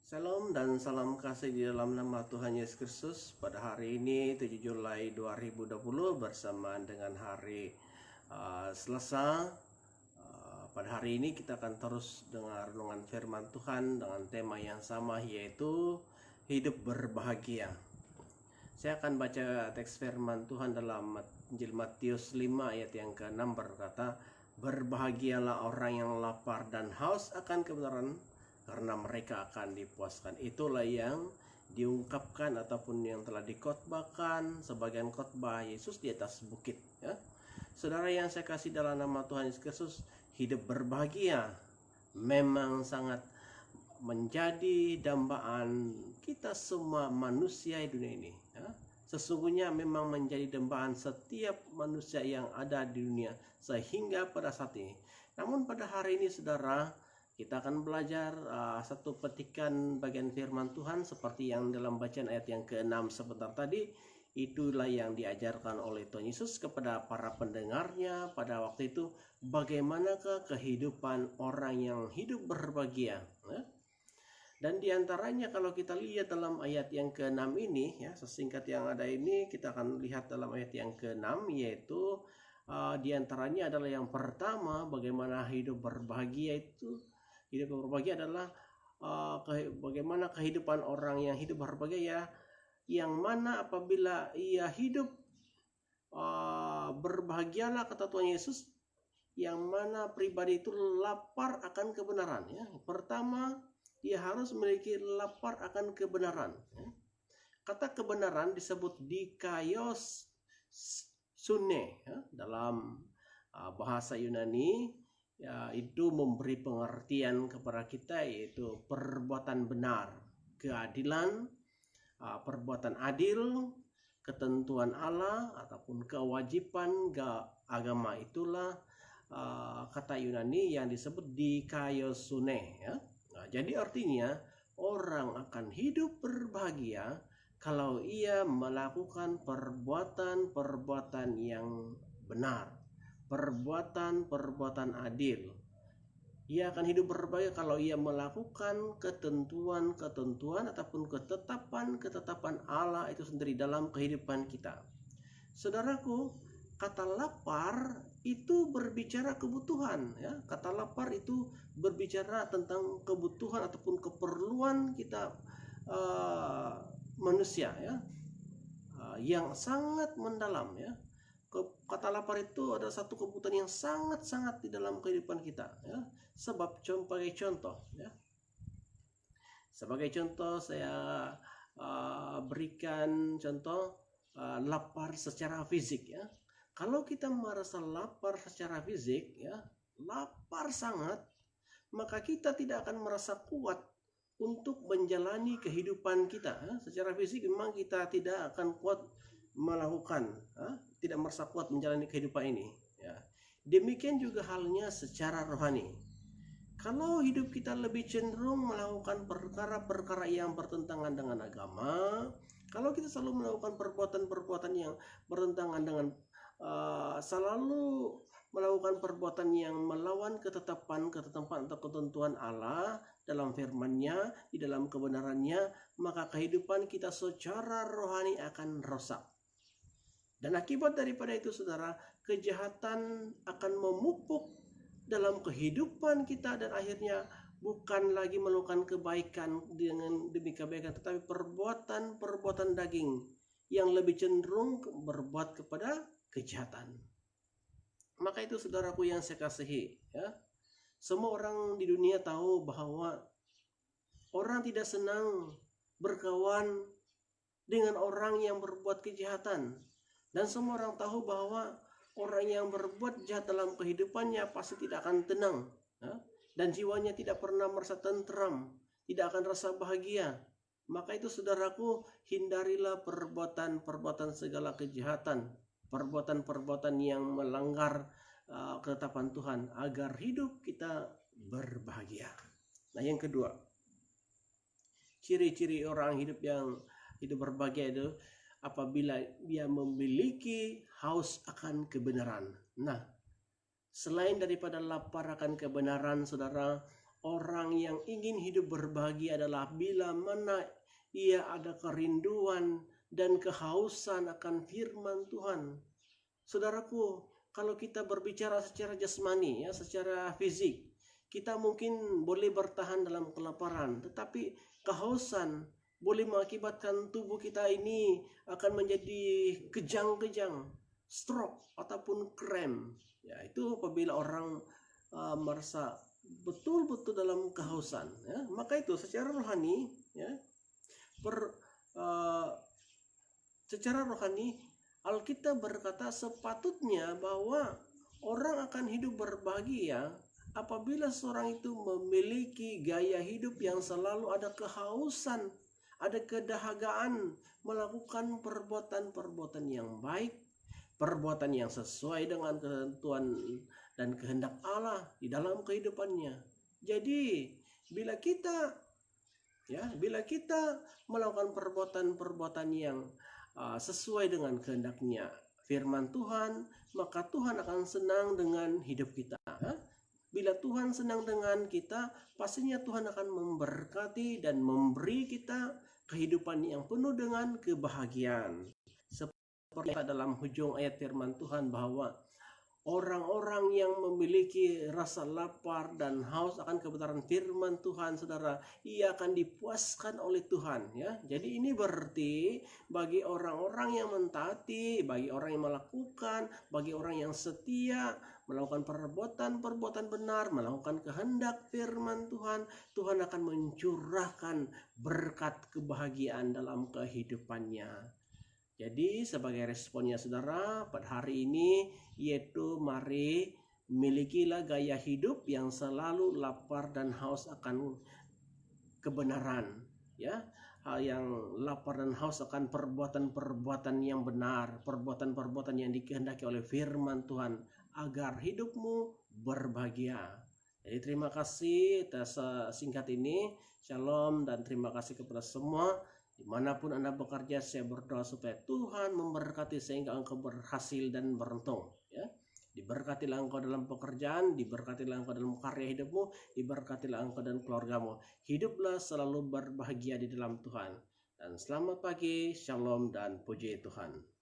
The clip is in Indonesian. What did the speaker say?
Salam dan salam kasih di dalam nama Tuhan Yesus Kristus. Pada hari ini 7 Juli 2020 bersamaan dengan hari Selasa. Pada hari ini kita akan terus dengar renungan firman Tuhan dengan tema yang sama, yaitu hidup berbahagia. Saya akan baca teks firman Tuhan dalam Injil Matius 5 ayat yang ke-6 berkata, "Berbahagialah orang yang lapar dan haus akan kebenaran, karena mereka akan dipuaskan." Itulah yang diungkapkan ataupun yang telah dikhotbahkan sebagian khotbah Yesus di atas bukit, ya. Saudara yang saya kasih dalam nama Tuhan Yesus Kristus, hidup berbahagia memang sangat menjadi dambaan kita semua manusia di dunia ini, ya. Sesungguhnya memang menjadi dambaan setiap manusia yang ada di dunia sehingga pada saat ini. Namun pada hari ini saudara, kita akan belajar satu petikan bagian firman Tuhan seperti yang dalam bacaan ayat yang ke-6 sebentar tadi. Itulah yang diajarkan oleh Tuhan Yesus kepada para pendengarnya pada waktu itu, bagaimanakah kehidupan orang yang hidup berbahagia, ya? Dan diantaranya kalau kita lihat dalam ayat yang ke-6 ini, ya, sesingkat yang ada ini kita akan lihat dalam ayat yang ke-6, yaitu diantaranya adalah yang pertama, bagaimana hidup berbahagia itu. Hidup berbahagia adalah bagaimana kehidupan orang yang hidup berbahagia, ya, yang mana apabila ia hidup berbahagialah, kata Tuhan Yesus, yang mana pribadi itu lapar akan kebenaran, ya. Pertama, dia harus memiliki lapar akan kebenaran, ya. Kata kebenaran disebut dikaios sune, ya, dalam bahasa Yunani, ya, itu memberi pengertian kepada kita, yaitu perbuatan benar, keadilan, perbuatan adil, ketentuan Allah ataupun kewajiban agama. Itulah kata Yunani yang disebut dikaiosune, ya. Nah, jadi artinya orang akan hidup berbahagia kalau ia melakukan perbuatan-perbuatan yang benar, perbuatan-perbuatan adil. Ia akan hidup berbahagia kalau ia melakukan ketentuan-ketentuan ataupun ketetapan Allah itu sendiri dalam kehidupan kita. Saudaraku, kata lapar itu berbicara kebutuhan, ya. Kata lapar itu berbicara tentang kebutuhan ataupun keperluan kita manusia, ya, yang sangat mendalam, ya. Kata lapar itu adalah satu kebutuhan yang sangat-sangat di dalam kehidupan kita, ya. Sebagai contoh, ya. Sebagai contoh saya berikan contoh lapar secara fisik, ya. Kalau kita merasa lapar secara fisik, ya, lapar sangat, maka kita tidak akan merasa kuat untuk menjalani kehidupan kita, ya. Secara fisik memang kita tidak akan kuat melakukan, tidak merasa kuat menjalani kehidupan ini, ya. Demikian juga halnya secara rohani. Kalau hidup kita lebih cenderung melakukan perkara-perkara yang bertentangan dengan agama, kalau kita selalu melakukan perbuatan-perbuatan yang bertentangan dengan selalu melakukan perbuatan yang melawan ketetapan atau ketentuan Allah dalam firman-Nya, di dalam kebenarannya, maka kehidupan kita secara rohani akan rusak. Dan akibat daripada itu, saudara, kejahatan akan memupuk dalam kehidupan kita, dan akhirnya bukan lagi melakukan kebaikan dengan demi kebaikan, tetapi perbuatan daging yang lebih cenderung berbuat kepada kejahatan. Maka itu saudaraku yang saya kasihi, ya, semua orang di dunia tahu bahwa orang tidak senang berkawan dengan orang yang berbuat kejahatan, dan semua orang tahu bahwa orang yang berbuat jahat dalam kehidupannya pasti tidak akan tenang, ya, dan jiwanya tidak pernah merasa tentram, tidak akan rasa bahagia. Maka itu saudaraku, hindarilah perbuatan segala kejahatan, perbuatan yang melanggar ketetapan Tuhan, agar hidup kita berbahagia. Nah, yang kedua, ciri-ciri orang hidup berbahagia itu apabila dia memiliki haus akan kebenaran. Nah, selain daripada lapar akan kebenaran, saudara, orang yang ingin hidup berbahagia adalah bila mana ia ada kerinduan dan kehausan akan firman Tuhan. Saudaraku, kalau kita berbicara secara jasmani, ya, secara fisik, kita mungkin boleh bertahan dalam kelaparan, tetapi kehausan boleh mengakibatkan tubuh kita ini akan menjadi kejang-kejang, stroke ataupun krem. Ya, itu apabila orang merasa betul-betul dalam kehausan, ya. Maka itu secara rohani, ya, secara rohani Alkitab berkata sepatutnya bahwa orang akan hidup berbahagia apabila seorang itu memiliki gaya hidup yang selalu ada kehausan, ada kedahagaan melakukan perbuatan-perbuatan yang baik, perbuatan yang sesuai dengan ketentuan dan kehendak Allah di dalam kehidupannya. Jadi bila kita melakukan perbuatan-perbuatan yang sesuai dengan kehendaknya firman Tuhan, maka Tuhan akan senang dengan hidup kita. Bila Tuhan senang dengan kita, pastinya Tuhan akan memberkati dan memberi kita kehidupan yang penuh dengan kebahagiaan. Seperti dalam hujung ayat firman Tuhan bahwa orang-orang yang memiliki rasa lapar dan haus akan kebenaran firman Tuhan, saudara, ia akan dipuaskan oleh Tuhan, ya. Jadi ini berarti bagi orang-orang yang mentaati, bagi orang yang melakukan, bagi orang yang setia melakukan perbuatan-perbuatan benar, melakukan kehendak firman Tuhan, Tuhan akan mencurahkan berkat kebahagiaan dalam kehidupannya. Jadi sebagai responnya saudara pada hari ini yaitu mari milikilah gaya hidup yang selalu lapar dan haus akan kebenaran, ya. Hal yang lapar dan haus akan perbuatan-perbuatan yang benar, perbuatan-perbuatan yang dikehendaki oleh firman Tuhan agar hidupmu berbahagia. Jadi terima kasih atas singkat ini. Shalom dan terima kasih kepada semua. Dimanapun Anda bekerja, saya berdoa supaya Tuhan memberkati sehingga engkau berhasil dan beruntung, ya. Diberkatilah engkau dalam pekerjaan, diberkatilah engkau dalam karya hidupmu, diberkatilah engkau dan keluargamu. Hiduplah selalu berbahagia di dalam Tuhan. Dan selamat pagi, shalom dan puji Tuhan.